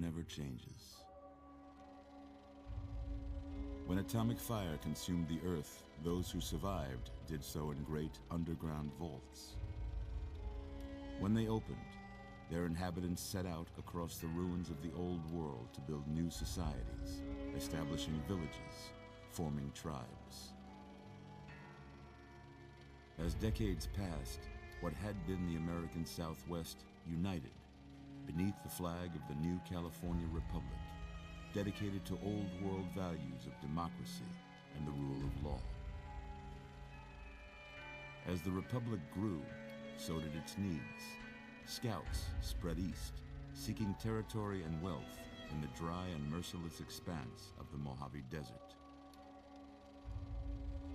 never changes. When atomic fire consumed the Earth, those who survived did so in great underground vaults. When they opened, their inhabitants set out across the ruins of the old world to build new societies, establishing villages, forming tribes. As decades passed, what had been the American Southwest united beneath the flag of the new California Republic, dedicated to old world values of democracy and the rule of law. As the Republic grew, so did its needs. Scouts spread east, seeking territory and wealth in the dry and merciless expanse of the Mojave Desert.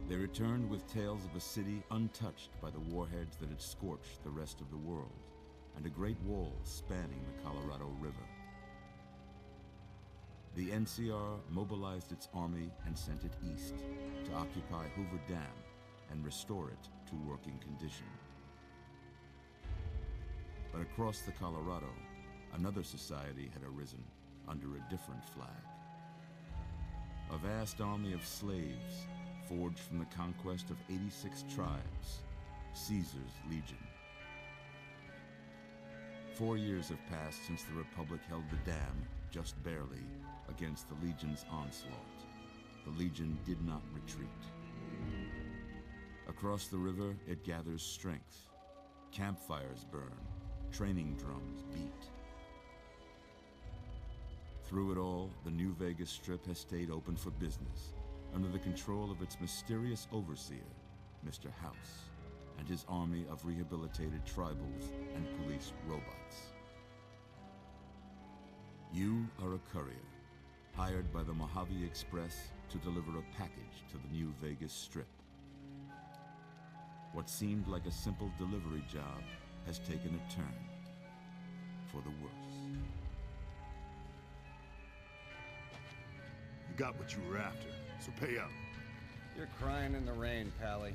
They returned with tales of a city untouched by the warheads that had scorched the rest of the world, and a great wall spanning the Colorado River. The NCR mobilized its army and sent it east to occupy Hoover Dam and restore it to working condition. But across the Colorado, another society had arisen under a different flag. A vast army of slaves forged from the conquest of 86 tribes, Caesar's Legion. 4 years have passed since the Republic held the dam, just barely, against the Legion's onslaught. The Legion did not retreat. Across the river, it gathers strength. Campfires burn, training drums beat. Through it all, the New Vegas Strip has stayed open for business, under the control of its mysterious overseer, Mr. House, and his army of rehabilitated tribals and police robots. You are a courier, hired by the Mojave Express to deliver a package to the New Vegas Strip. What seemed like a simple delivery job has taken a turn for the worse. You got what you were after, so pay up. You're crying in the rain, Pally.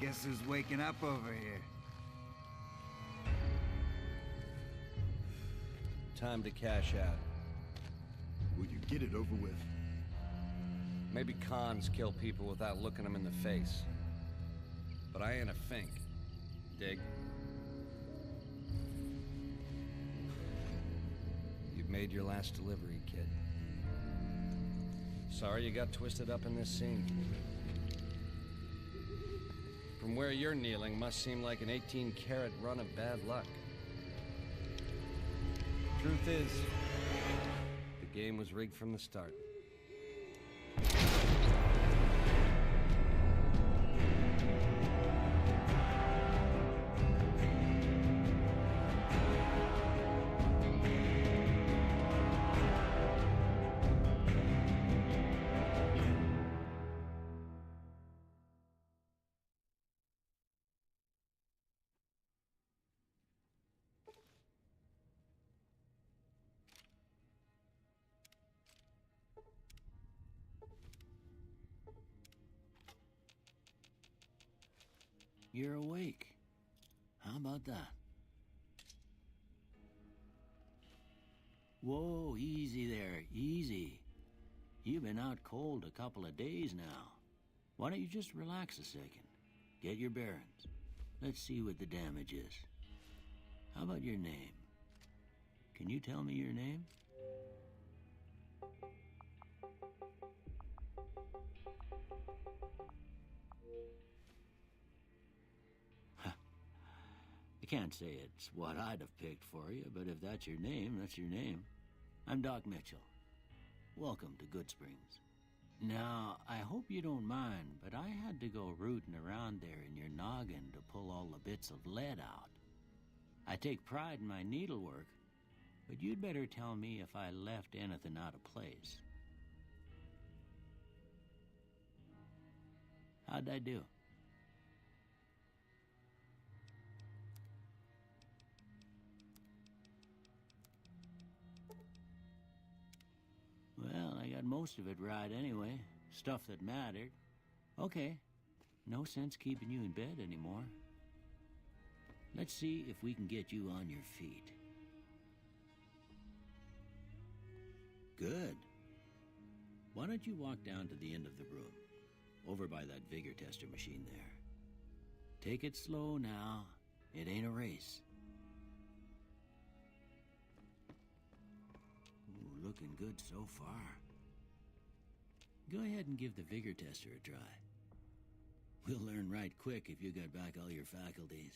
Guess who's waking up over here? Time to cash out. Will you get it over with? Maybe cons kill people without looking them in the face. But I ain't a fink. Dig? You've made your last delivery, kid. Sorry you got twisted up in this scene. From where you're kneeling must seem like an 18-carat run of bad luck. Truth is, the game was rigged from the start. You're awake. How about that? Whoa, easy there, easy. You've been out cold a couple of days now. Why don't you just relax a second? Get your bearings. Let's see what the damage is. How about your name? Can you tell me your name? I can't say it's what I'd have picked for you, but if that's your name, that's your name. I'm Doc Mitchell. Welcome to Goodsprings. Now, I hope you don't mind, but I had to go rooting around there in your noggin to pull all the bits of lead out. I take pride in my needlework, but you'd better tell me if I left anything out of place. How'd I do? Well, I got most of it right anyway. Stuff that mattered. Okay. No sense keeping you in bed anymore. Let's see if we can get you on your feet. Good. Why don't you walk down to the end of the room, over by that vigor tester machine there. Take it slow now. It ain't a race. Ooh, looking good so far. Go ahead and give the vigor tester a try. We'll learn right quick if you got back all your faculties.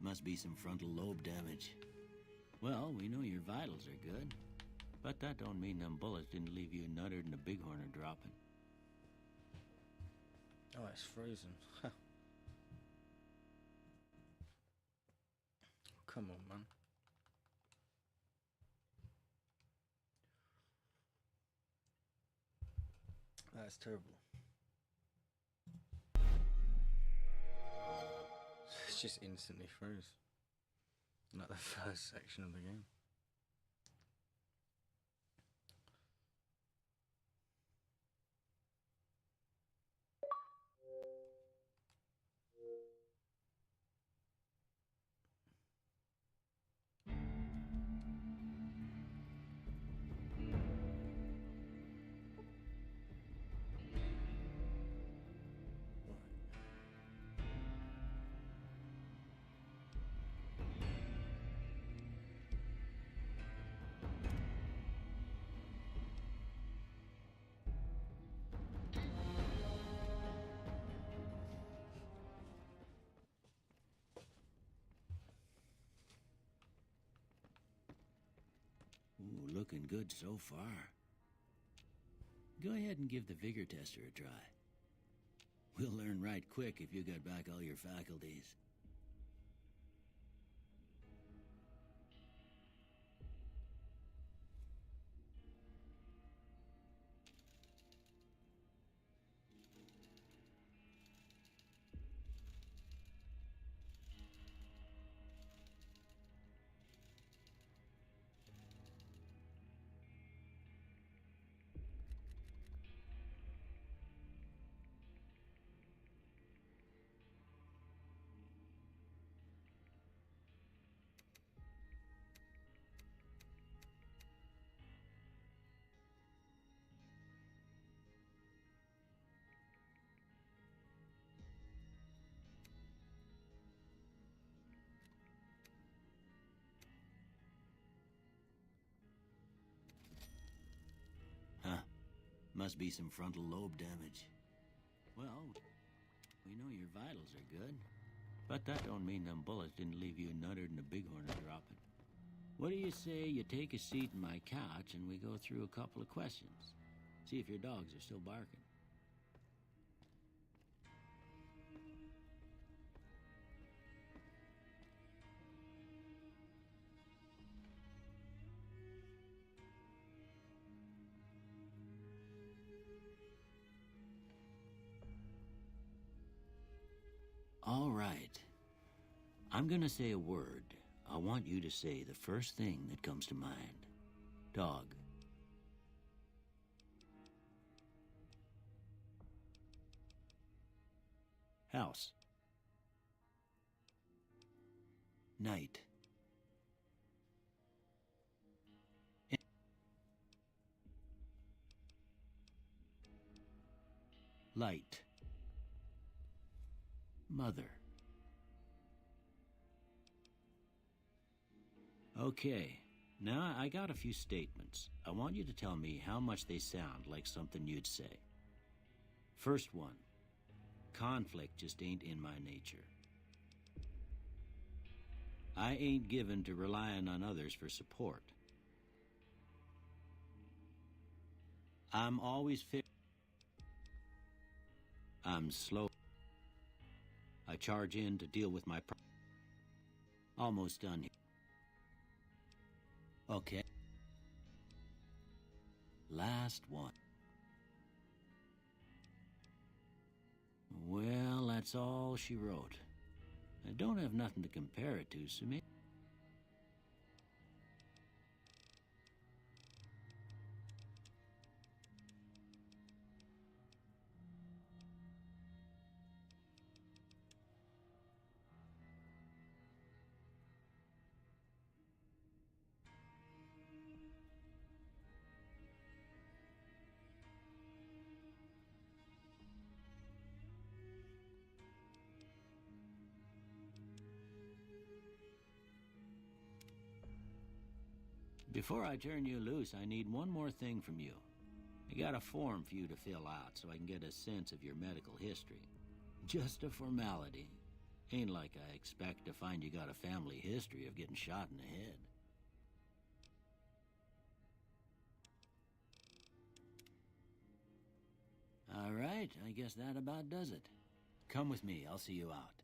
Must be some frontal lobe damage. Well, we know your vitals are good, but that don't mean them bullets didn't leave you nuttered and a bighorn are dropping. Oh, it's frozen. Come on, man. That's terrible. It's just instantly froze. Like the first section of the game. Ooh, looking good so far. Go ahead and give the vigor tester a try. We'll learn right quick if you got back all your faculties. Huh. Must be some frontal lobe damage. Well, we know your vitals are good, but that don't mean them bullets didn't leave you nuttered and a bighorn are dropping. What do you say you take a seat in my couch and we go through a couple of questions? See if your dogs are still barking. All right. I'm gonna say a word. I want you to say the first thing that comes to mind. Dog. House. Night. Light. Mother. Okay, now I got a few statements. I want you to tell me how much they sound like something you'd say. First one, conflict just ain't in my nature. I ain't given to relying on others for support. I'm always I'm slow. I charge in to deal with my almost done here. Okay. Last one. Well, that's all she wrote. I don't have nothing to compare it to, so maybe... Before I turn you loose, I need one more thing from you. I got a form for you to fill out so I can get a sense of your medical history. Just a formality. Ain't like I expect to find you got a family history of getting shot in the head. All right, I guess that about does it. Come with me, I'll see you out.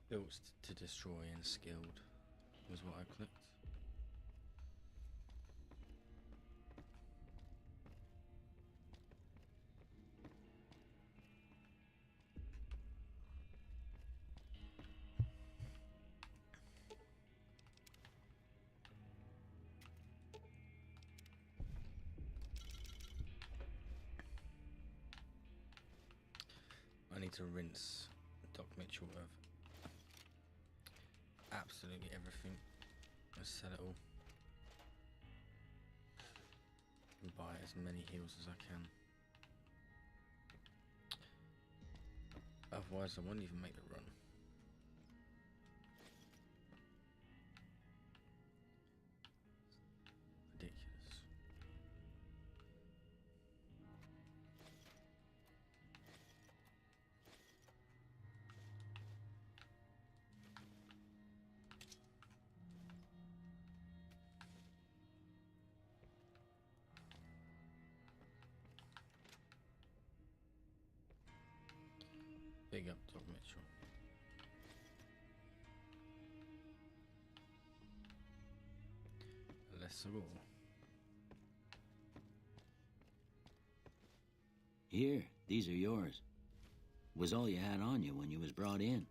Built to destroy and skilled was what I clicked. I need to rinse Doc Mitchell of absolutely everything and sell it all and buy as many heals as I can. Otherwise I won't even make the run. Ridiculous. Big up, Doc Mitchell. Let's go. Here, these are yours. Was all you had on you when you was brought in.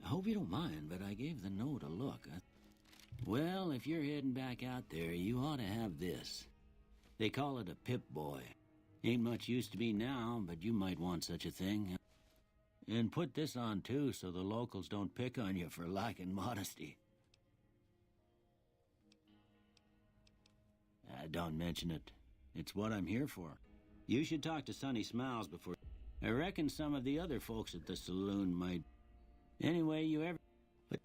I hope you don't mind, but I gave the note a look. Well, if you're heading back out there, you ought to have this. They call it a Pip-Boy. Ain't much use to me now, but you might want such a thing. And put this on, too, so the locals don't pick on you for lacking modesty. Don't mention it. It's what I'm here for. You should talk to Sonny Smiles before... I reckon some of the other folks at the saloon might... Anyway, you ever... But...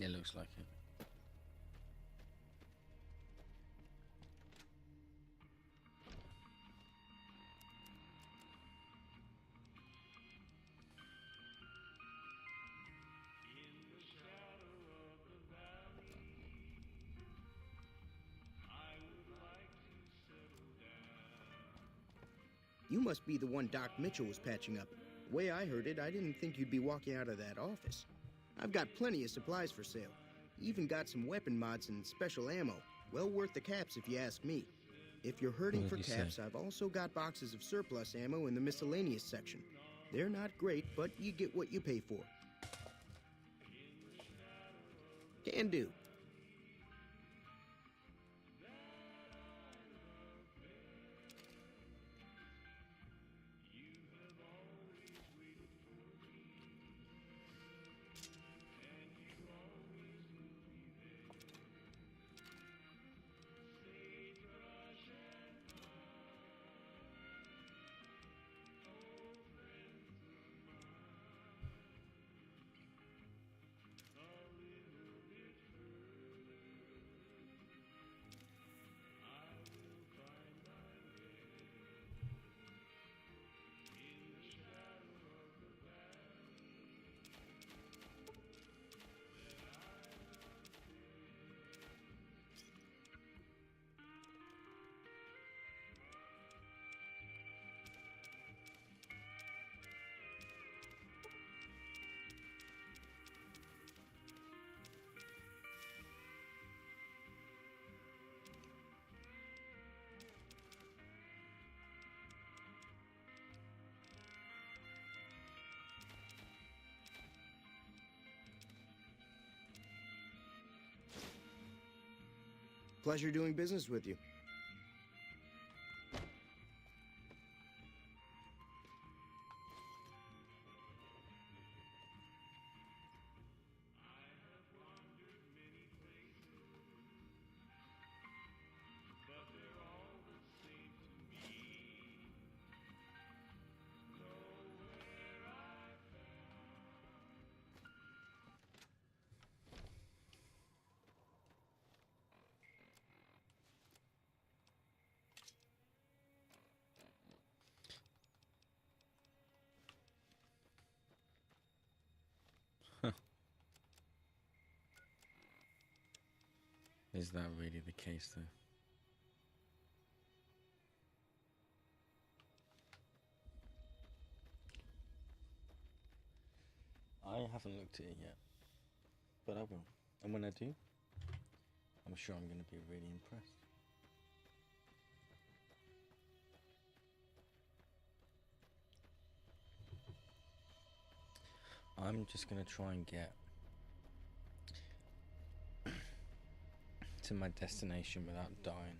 Yeah, looks like it. You must be the one Doc Mitchell was patching up. The way I heard it, I didn't think you'd be walking out of that office. I've got plenty of supplies for sale. Even got some weapon mods and special ammo. Well worth the caps if you ask me. If you're hurting for caps, I've also got boxes of surplus ammo in the miscellaneous section. They're not great, but you get what you pay for. Can do. Pleasure doing business with you. Is that really the case, though? I haven't looked at it yet, but I will. And when I do, I'm sure I'm going to be really impressed. I'm just going to try and get to my destination without dying.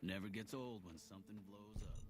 Never gets old when something blows up.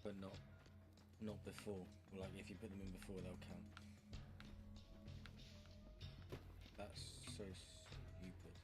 But not before. Like, if you put them in before, they'll count. That's so stupid.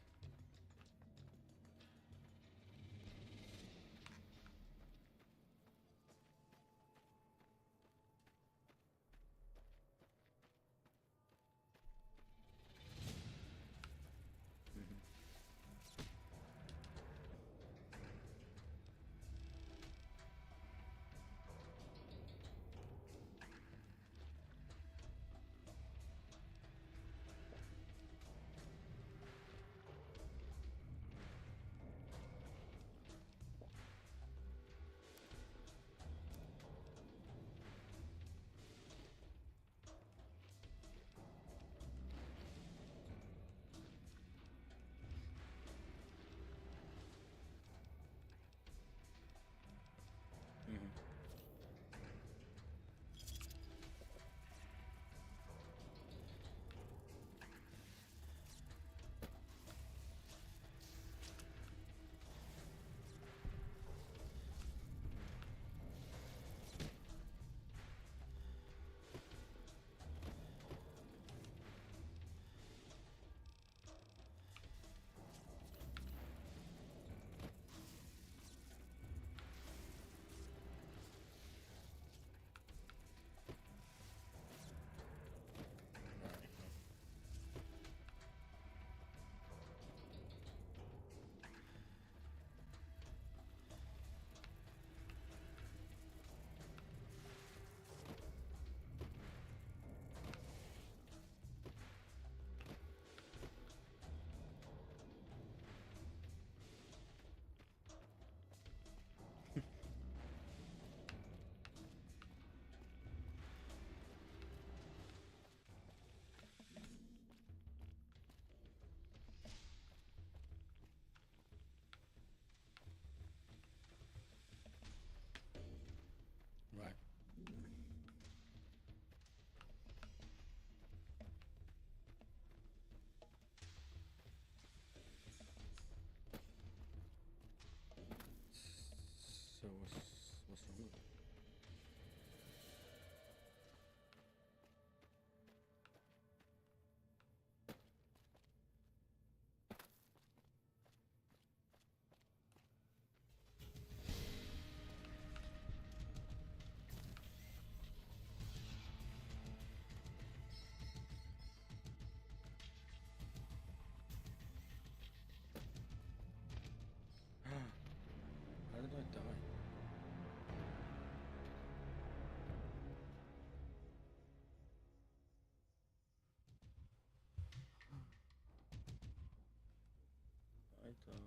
dun.